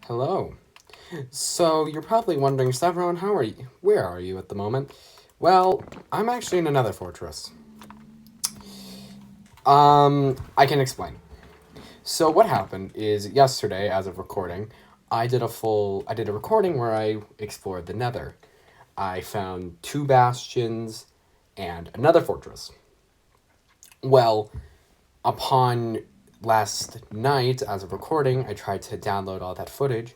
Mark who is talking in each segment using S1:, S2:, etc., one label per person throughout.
S1: Hello. So you're probably wondering, Severan, how are you? Where are you at the moment? Well, I'm actually in another fortress. I can explain. So what happened is yesterday, as of recording, I did a recording where I explored the Nether. I found two bastions and another fortress. Well, upon last night, as of recording, I tried to download all that footage,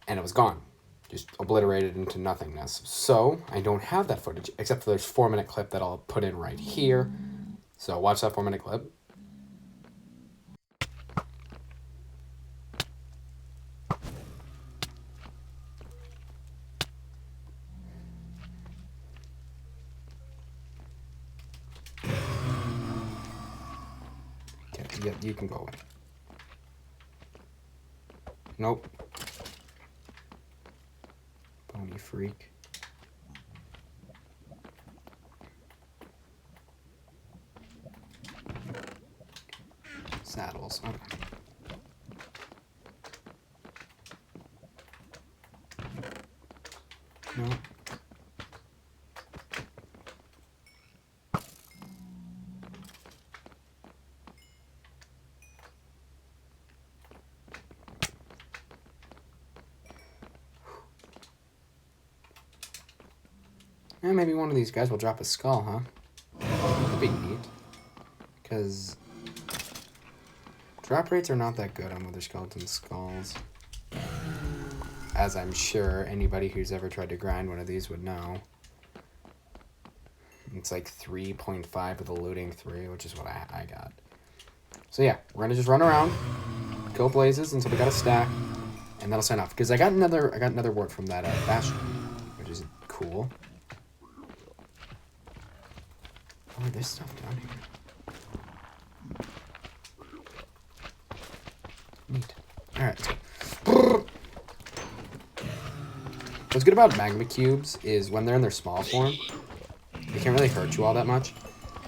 S1: and it was gone. Just obliterated into nothingness. So I don't have that footage, except for this 4-minute clip that I'll put in right here. So watch that 4-minute clip. Okay, yeah, you can go away. Nope. Pony freak. Saddles. Okay. No. Eh, maybe one of these guys will drop a skull, huh? That'd be neat. Because drop rates are not that good on Wither Skeleton skulls. As I'm sure anybody who's ever tried to grind one of these would know. It's like 3.5 with a looting 3, which is what I got. So yeah, we're gonna just run around, kill blazes until we got a stack, and that'll sign off. Because I got another wart from that bastion, which is cool. Oh, there's stuff down here. Neat. All right. What's good about magma cubes is when they're in their small form, they can't really hurt you all that much,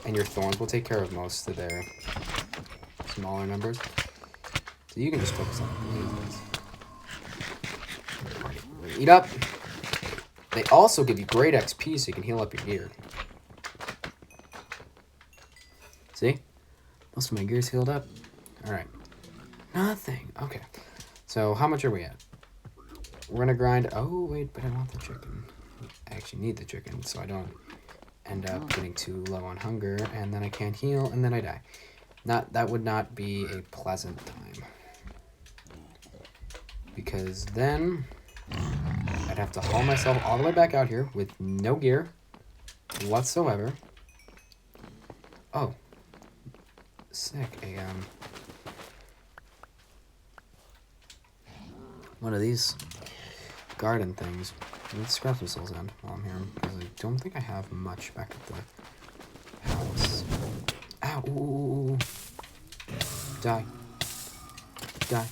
S1: and your thorns will take care of most of their smaller numbers. So you can just focus on blazes. Eat up. They also give you great XP so you can heal up your gear. See? Most of my gear's healed up. Alright. Nothing. Okay. So how much are we at? We're gonna grind. Oh, wait, but I want the chicken. I actually need the chicken so I don't end up getting too low on hunger, and then I can't heal, and then I die. That would not be a pleasant time. Because then I'd have to haul myself all the way back out here with no gear whatsoever. Oh. Sick. One of these garden things. Let's scrap some souls in while I'm here, because I don't think I have much back at the house. Ow! Ooh. Die. Die.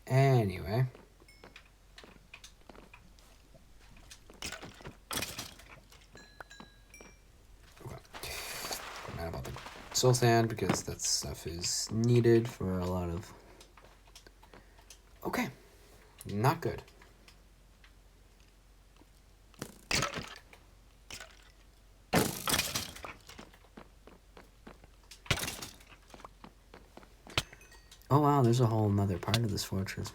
S1: Anyway. Okay. I'm mad about the soul sand because that stuff is needed for a lot of... Okay. Not good. Oh wow, there's a whole nother part of this fortress.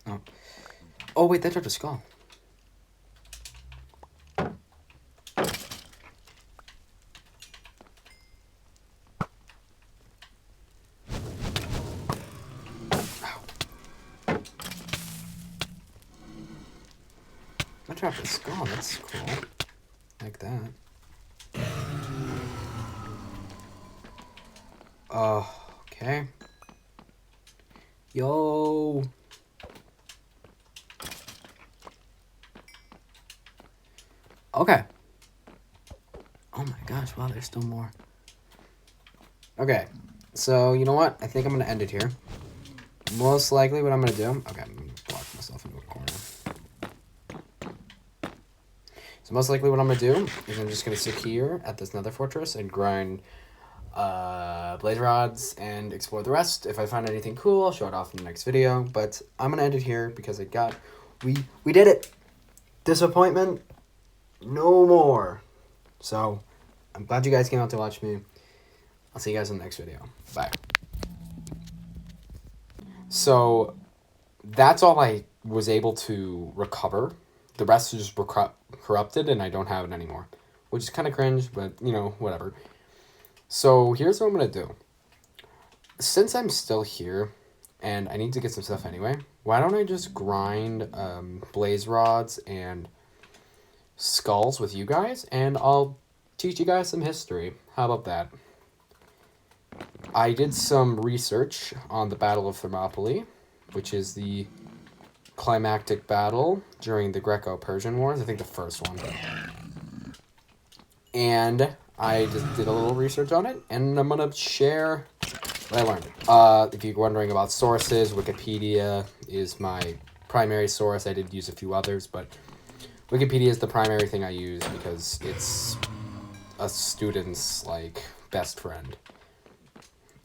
S1: Oh. Oh wait, that dropped a skull. That dropped a skull, that's cool. Like that. Oh, okay. Yo. Okay. Oh my gosh, wow, there's still more. Okay, so you know what? I think I'm going to end it here. Most likely what I'm going to do... Okay, I'm going to block myself into a corner. So most likely what I'm going to do is I'm just going to sit here at this nether fortress and grind blaze rods and explore the rest. If I find anything cool, I'll show it off in the next video. But I'm going to end it here because we did it. Disappointment, no more. So I'm glad you guys came out to watch me. I'll see you guys in the next video. Bye. So that's all I was able to recover. The rest is just corrupted and I don't have it anymore, which is kind of cringe, but you know, whatever. So here's what I'm going to do. Since I'm still here and I need to get some stuff anyway, why don't I just grind blaze rods and skulls with you guys, and I'll teach you guys some history. How about that? I did some research on the Battle of Thermopylae, which is the climactic battle during the Greco-Persian Wars. I think the first one. And I just did a little research on it, and I'm going to share what I learned. If you're wondering about sources, Wikipedia is my primary source. I did use a few others, but Wikipedia is the primary thing I use because it's a student's, like, best friend.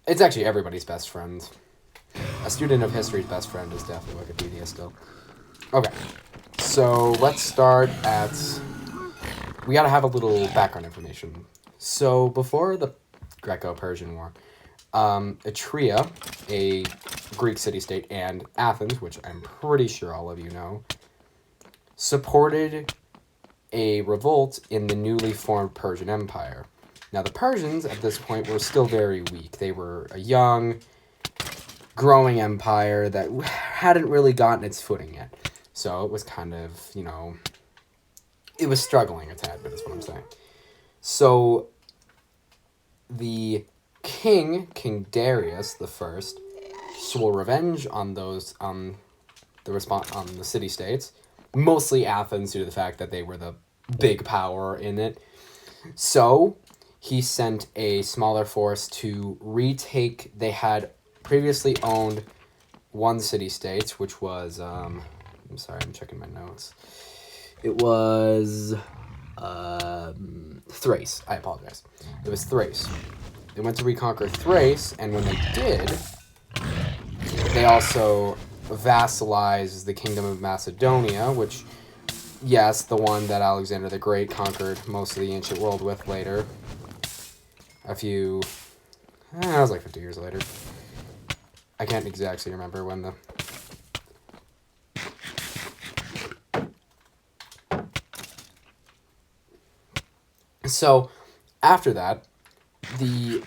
S1: It's actually everybody's best friend. A student of history's best friend is definitely Wikipedia still. Okay, so let's start at... We gotta have a little background information. So before the Greco-Persian War, Etruria, a Greek city-state, and Athens, which I'm pretty sure all of you know, supported a revolt in the newly formed Persian Empire. Now, the Persians, at this point, were still very weak. They were a young, growing empire that hadn't really gotten its footing yet. So it was kind of, you know, it was struggling a tad bit, is what I'm saying. So the King Darius the First, swore revenge on the city-states, mostly Athens due to the fact that they were the big power in it. So he sent a smaller force to retake. They had previously owned one city-state, which was, I'm sorry, I'm checking my notes. It was Thrace. I apologize. It was Thrace. They went to reconquer Thrace, and when they did, they also vassalized the Kingdom of Macedonia, which, yes, the one that Alexander the Great conquered most of the ancient world with later. It was like 50 years later. I can't exactly remember when the... So, after that, the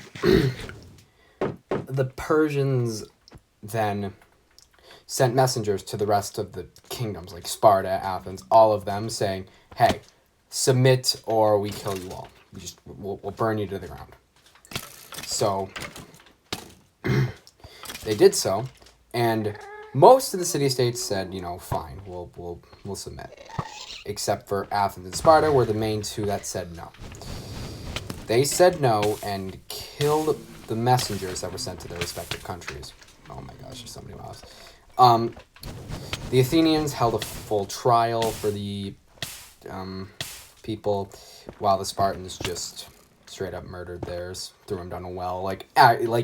S1: Persians then sent messengers to the rest of the kingdoms, like Sparta, Athens, all of them, saying, hey, submit or we kill you all. We'll burn you to the ground. So they did so, and most of the city-states said, you know, fine, we'll submit. Except for Athens and Sparta were the main two that said no. They said no and killed the messengers that were sent to their respective countries. Oh my gosh, there's so many mobs. The Athenians held a full trial for the people, while the Spartans just straight up murdered theirs, threw them down a well, like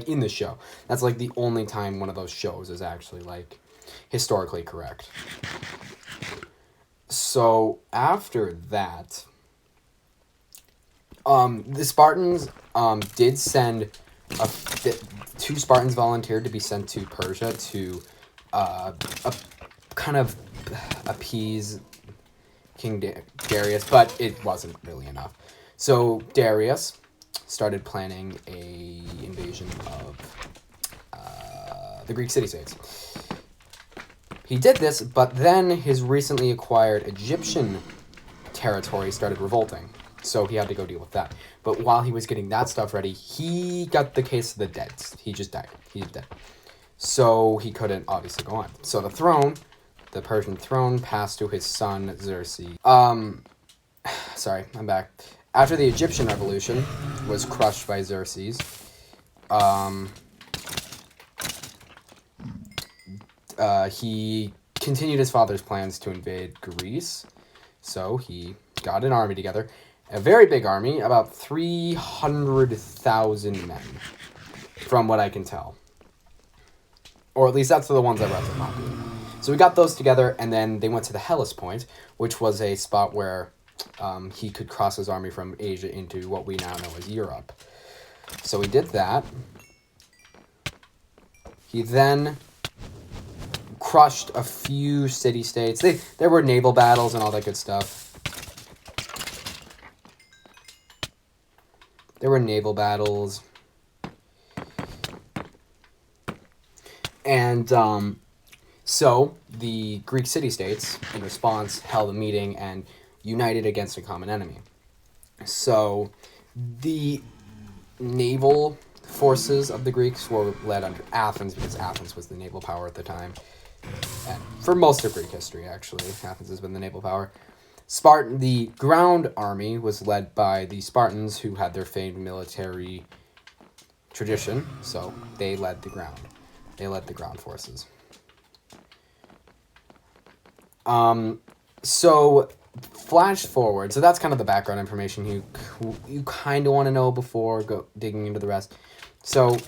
S1: in the show. That's like the only time one of those shows is actually like historically correct. So after that, the Spartans did send two Spartans volunteered to be sent to Persia to kind of appease King Darius, but it wasn't really enough. So Darius started planning a invasion of the Greek city-states. He did this, but then his recently acquired Egyptian territory started revolting, so he had to go deal with that. But while he was getting that stuff ready, he got the case of the dead. He just died. He's dead. So he couldn't obviously go on. So the Persian throne, passed to his son Xerxes. Sorry, I'm back. After the Egyptian revolution was crushed by Xerxes, he continued his father's plans to invade Greece. So he got an army together, a very big army, about 300,000 men, from what I can tell. Or at least that's the ones I read from Thermopylae. So we got those together, and then they went to the Hellespont, which was a spot where he could cross his army from Asia into what we now know as Europe. So he did that. He then crushed a few city-states. There were naval battles and all that good stuff. There were naval battles. And so the Greek city-states, in response, held a meeting and united against a common enemy. So the naval forces of the Greeks were led under Athens, because Athens was the naval power at the time. And for most of Greek history, actually, Athens has been the naval power. The ground army was led by the Spartans, who had their famed military tradition, so they led the ground. They led the ground forces. So flash forward. So that's kind of the background information you kind of want to know before digging into the rest. So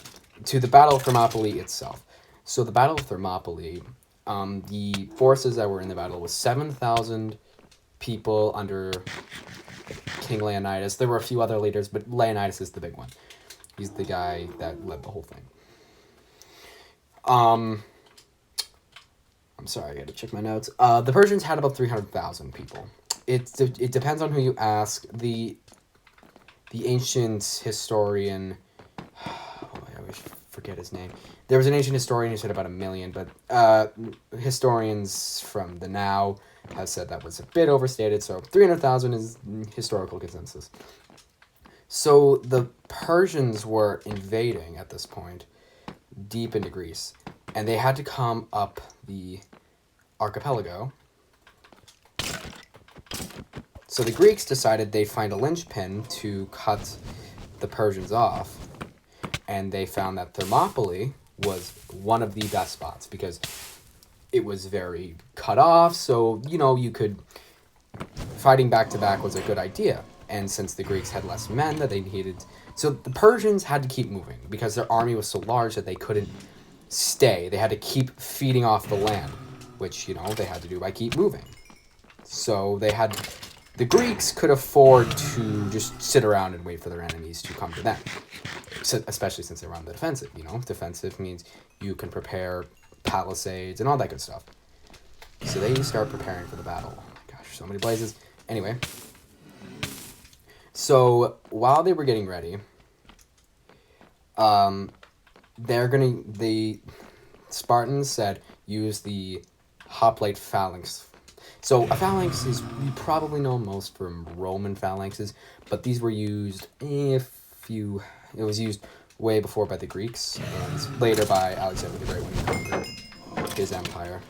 S1: to the Battle of Thermopylae itself. So the Battle of Thermopylae, the forces that were in the battle was 7,000 people under King Leonidas. There were a few other leaders, but Leonidas is the big one. He's the guy that led the whole thing. I'm sorry, I gotta check my notes. The Persians had about 300,000 people. It depends on who you ask. The ancient historian, I always forget his name. There was an ancient historian who said about 1 million, but historians from the now have said that was a bit overstated, so 300,000 is historical consensus. So the Persians were invading at this point, deep into Greece, and they had to come up the archipelago. So the Greeks decided they'd find a linchpin to cut the Persians off, and they found that Thermopylae was one of the best spots because it was very cut off, so, fighting back to back was a good idea. And since the Greeks had less men that they needed, so the Persians had to keep moving because their army was so large that they couldn't stay. They had to keep feeding off the land, which, they had to do by keep moving. So the Greeks could afford to just sit around and wait for their enemies to come to them, especially since they were on the defensive. Defensive means you can prepare palisades and all that good stuff. So they start preparing for the battle. Oh my gosh, so many blazes. Anyway, so while they were getting ready, the Spartans said use the hoplite phalanx. So a phalanx is, you probably know most from Roman phalanxes, but these were used it was used way before by the Greeks and later by Alexander the Great when he conquered his empire.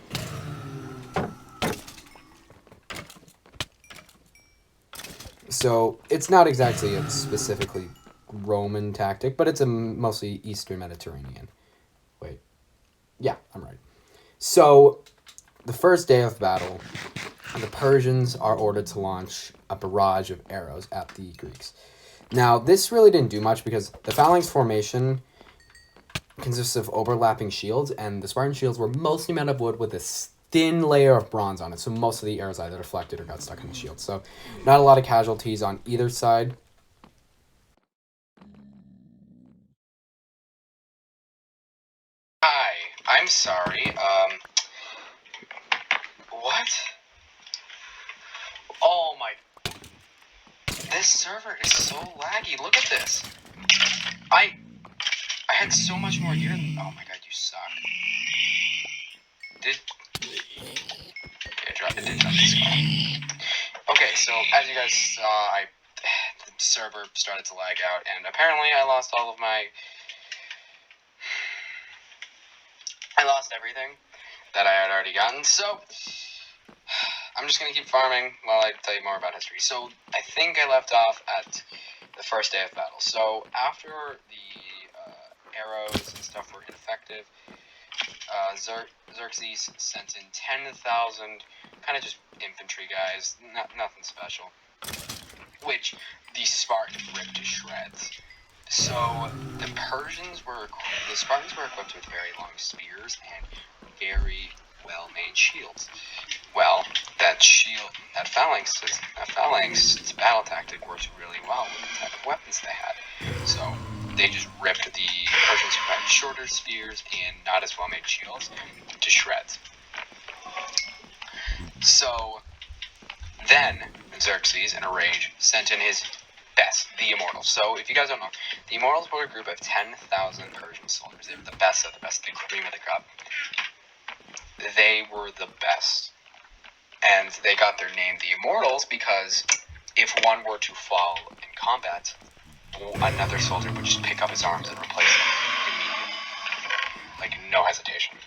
S1: So it's not exactly a specifically Roman tactic, but it's a mostly Eastern Mediterranean. Wait. Yeah, I'm right. So the first day of battle, the Persians are ordered to launch a barrage of arrows at the Greeks. Now, this really didn't do much because the phalanx formation consists of overlapping shields, and the Spartan shields were mostly made of wood with a thin layer of bronze on it, so most of the arrows either deflected or got stuck in the shield. So not a lot of casualties on either side. Hi, I'm sorry, what? Oh my... This server is so laggy, look at this. I had so much more gear than... Oh my god, you suck. It did drop this call. Okay, so as you guys saw, the server started to lag out, and apparently I lost everything that I had already gotten, so I'm just going to keep farming while I tell you more about history. So I think I left off at the first day of battle. So after the arrows and stuff were ineffective, Xerxes sent in 10,000 kind of just infantry guys, nothing special. which the Spartans ripped to shreds. So the Spartans were equipped with very long spears and very well-made shields. Well, that phalanx battle tactic worked really well with the type of weapons they had. So they just ripped the Persians who had shorter spears and not as well-made shields to shreds. So then Xerxes, in a rage, sent in his best, the Immortals. So if you guys don't know, the Immortals were a group of 10,000 Persian soldiers. They were the best of the best, the cream of the crop. They were the best. And they got their name, the Immortals, because if one were to fall in combat, another soldier would just pick up his arms and replace them immediately. Like, no hesitation.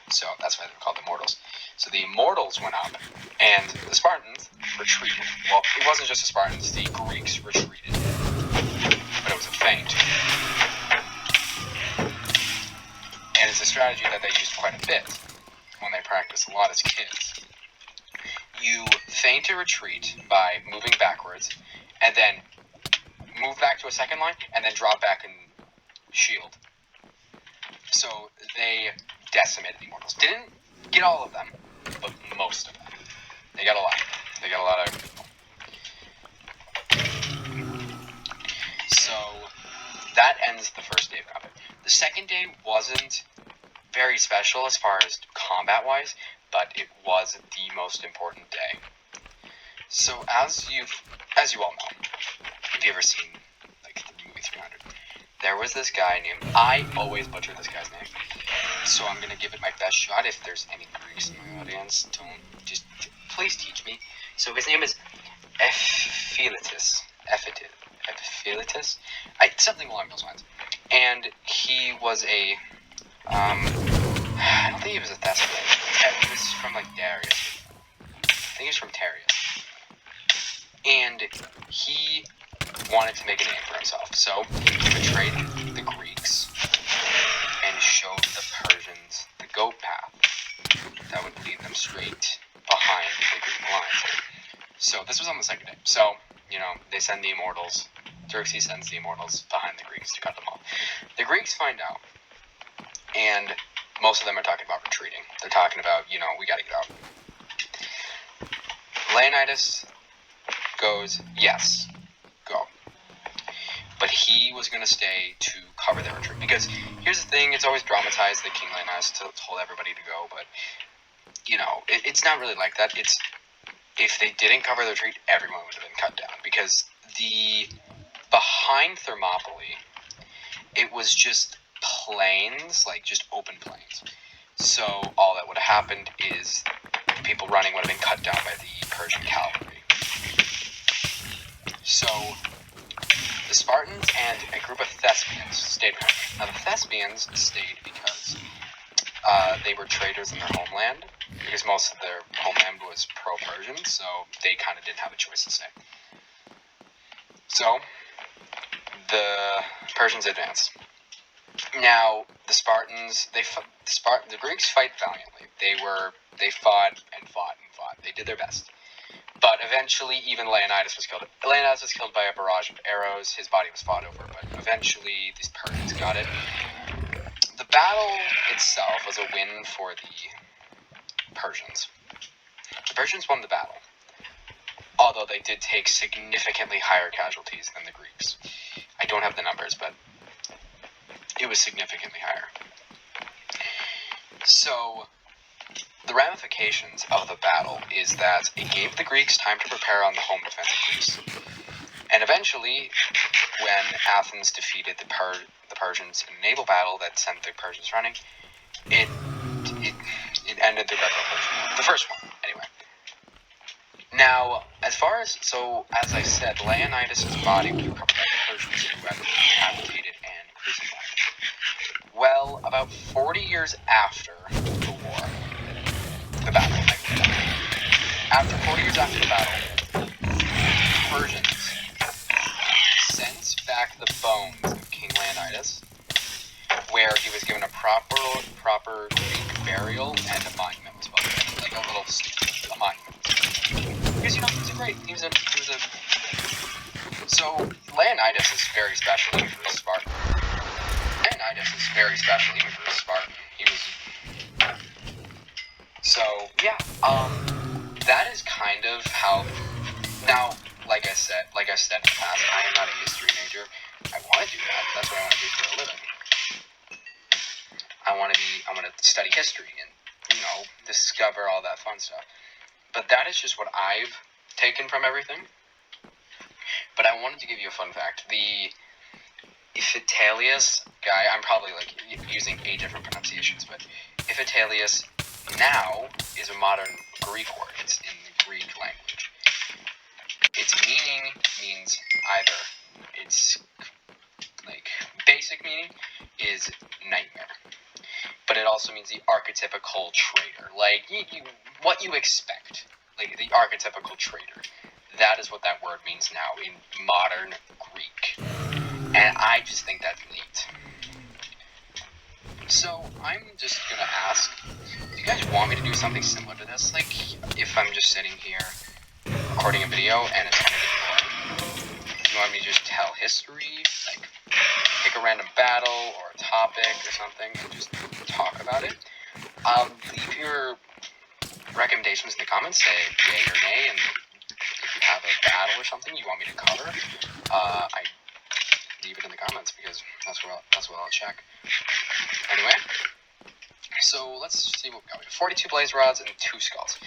S1: So that's why they're called Immortals. So the Immortals went up, and the Spartans retreated. Well, it wasn't just the Spartans, the Greeks retreated. But it was a feint. And it's a strategy that they used quite a bit when they practiced a lot as kids. You feint a retreat by moving backwards, and then move back to a second line, and then drop back and shield. So they decimated the Immortals. Didn't get all of them, but most of them. They got a lot. They got a lot of people. So that ends the first day of combat. The second day wasn't very special as far as combat-wise, but it was the most important day. So as you all know, if you've ever seen like the movie 300, there was this guy named, I always butcher this guy's name, so I'm gonna give it my best shot. If there's any Greeks in my audience, please teach me. So his name is Ephiletus, something along those lines. And he was a, I don't think he was a Thespian. He was from like Darius. I think he's from Tarius. And he wanted to make a name for himself. So he betrayed the Greeks and showed the Persians the goat path that would lead them straight behind the Greek lines. So this was on the second day. So, they send the Immortals. Xerxes sends the Immortals behind the Greeks to cut them off. The Greeks find out, and most of them are talking about retreating. They're talking about, we gotta get out. Leonidas goes, yes, go. But he was going to stay to cover their retreat. Because here's the thing, it's always dramatized that King Leonidas told everybody to go, but, it's not really like that. It's, if they didn't cover the retreat, everyone would have been cut down. Because behind Thermopylae, it was just plains, like just open plains. So all that would have happened is people running would have been cut down by the Persian cavalry. So the Spartans and a group of Thespians stayed behind. Now the Thespians stayed because they were traitors in their homeland, because most of their homeland was pro-Persian, so they kind of didn't have a choice to stay. So the Persians advanced. Now the Spartans, the Greeks fight valiantly. They fought and fought and fought. They did their best. But eventually, even Leonidas was killed. Leonidas was killed by a barrage of arrows. His body was fought over, but eventually these Persians got it. The battle itself was a win for the Persians. The Persians won the battle, although they did take significantly higher casualties than the Greeks. I don't have the numbers, but it was significantly higher. So the ramifications of the battle is that it gave the Greeks time to prepare on the home defense of Greece. And eventually, when Athens defeated the Persians in a naval battle that sent the Persians running, it ended the Greco-Persian. The first one, anyway. Now, as I said, Leonidas' body was recovered by the Persians who had decapitated and crucified. Well, about 40 years after the war, the battle, after 40 years after the battle, the Persians sent back the bones of King Leonidas, where he was given a proper Greek burial and a monument was built, like a monument. Because, he's a great. He was a. So Leonidas is very special even for a Spartan. Leonidas is very special even for a Spartan. He was. So yeah, that is kind of how. Now, like I said in the past, I am not a history major. I want to do that. That's what I want to do for a living. I want to study history and, discover all that fun stuff. But that is just what I've taken from everything. But I wanted to give you a fun fact. The Iphitalius guy, I'm probably using 8 different pronunciations, but Iphitalius now is a modern Greek word. It's in the Greek language. Its meaning means either, its basic meaning is nightmare. But it also means the archetypical traitor. What you expect. The archetypical traitor. That is what that word means now in modern Greek. And I just think that's neat. So, I'm just gonna ask, do you guys want me to do something similar to this? If I'm just sitting here recording a video and it's kind of getting boring. Do you want me to just tell history? Pick a random battle or a topic or something and just talk about it? Leave your recommendations in the comments. Say yay or nay, and if you have a battle or something you want me to cover, I leave it in the comments because that's what I'll check. Anyway, so let's see what we got. We have 42 blaze rods and 2 skulls.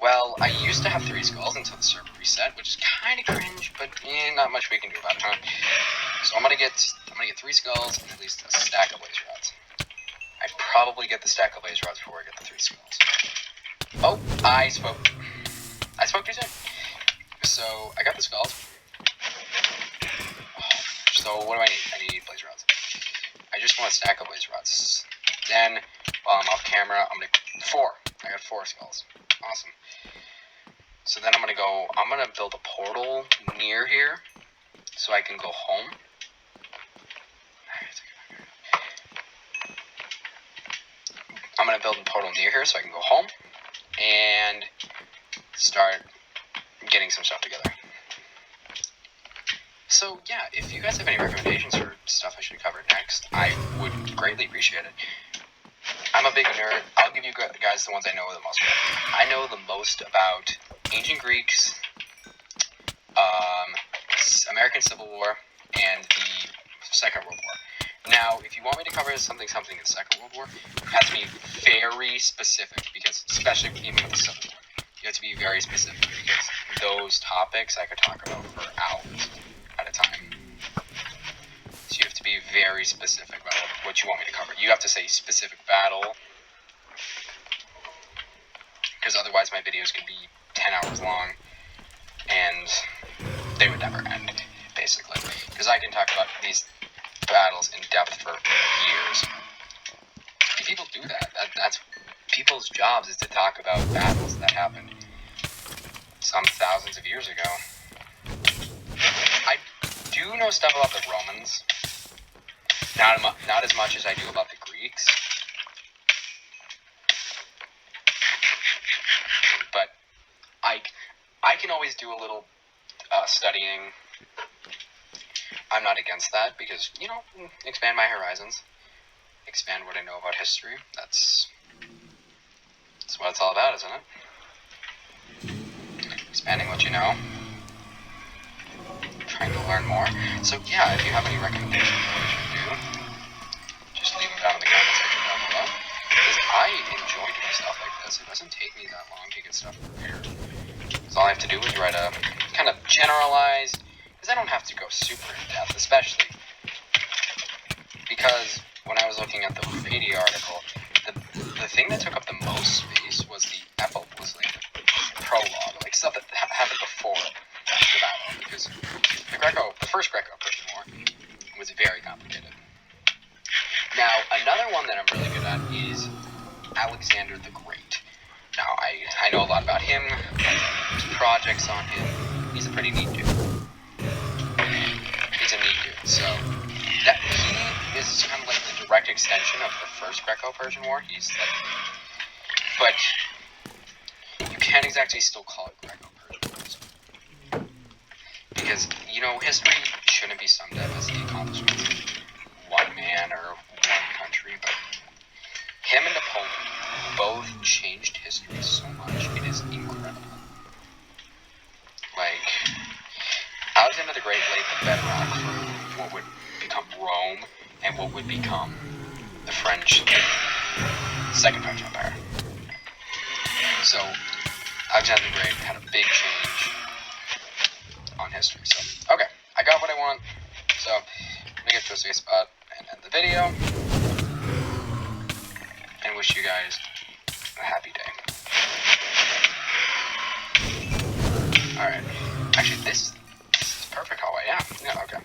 S1: Well, I used to have 3 skulls until the server reset, which is kind of cringe, but not much we can do about it, huh? So I'm gonna get 3 skulls and at least a stack of blaze rods. I'd probably get the stack of blaze rods before I get the 3 skulls. Oh, I spoke too soon. So I got the skulls. So what do I need? I need blaze rods. I just want a stack of blaze rods. Then, while I'm off camera, I got 4 skulls. Awesome. So then I'm gonna build a portal near here so I can go home. I'm gonna build a portal near here so I can go home and start getting some stuff together. So yeah, if you guys have any recommendations for stuff I should cover next, I would greatly appreciate it. I'm a big nerd. I'll give you guys the ones I know the most about. I know the most about ancient Greeks, American Civil War, and the Second World War. Now, if you want me to cover something in the Second World War, it has to be very specific, because especially even with the Civil War, you have to be very specific, because those topics I could talk about for hours at a time. So you have to be very specific about what you want me to cover. You have to say specific battle, because otherwise my videos could be 10 hours long, and they would never end, basically. Because I can talk about these battles in depth for years. And people do that. That's people's jobs, is to talk about battles that happened some thousands of years ago. I do know stuff about the Romans. Not as much as I do about the Greeks. But I can always do a little studying. I'm not against that because, expand my horizons. Expand what I know about history. That's what it's all about, isn't it? Expanding what you know. Trying to learn more. So yeah, if you have any recommendations on what we should do, just leave them down in the comment section down below. Because I enjoy doing stuff like this. It doesn't take me that long to get stuff prepared. So all I have to do is write a kind of generalized, because I don't have to go super in depth, especially because when I was looking at the Wikipedia article, the thing that took up the most space was the prologue, stuff that happened before the battle, because the first Greco-Persian War was very complicated. Now, another one that I'm really good at is Alexander the Great. Now, I know a lot about him, projects on him. He's a pretty neat dude. So, he is kind of like the direct extension of the first Greco-Persian War. But you can't exactly still call it Greco-Persian. Because, you know, history shouldn't be summed up as the accomplishments of one man or one country, but him and Napoleon both changed history so much. It is incredible. Like, Alexander the Great laid the bedrock for what would become Rome and what would become the Second French Empire. So, Alexander the Great had a big change on history. So, okay, I got what I want. So, I'm gonna get to a safe spot and end the video. And wish you guys a happy day. Alright. Actually, this is perfect how I am. Yeah, okay.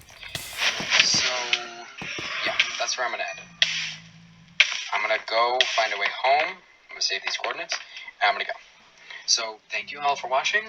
S1: So, yeah, that's where I'm gonna end it. I'm gonna go find a way home. I'm gonna save these coordinates, and I'm gonna go. So, thank you all for watching.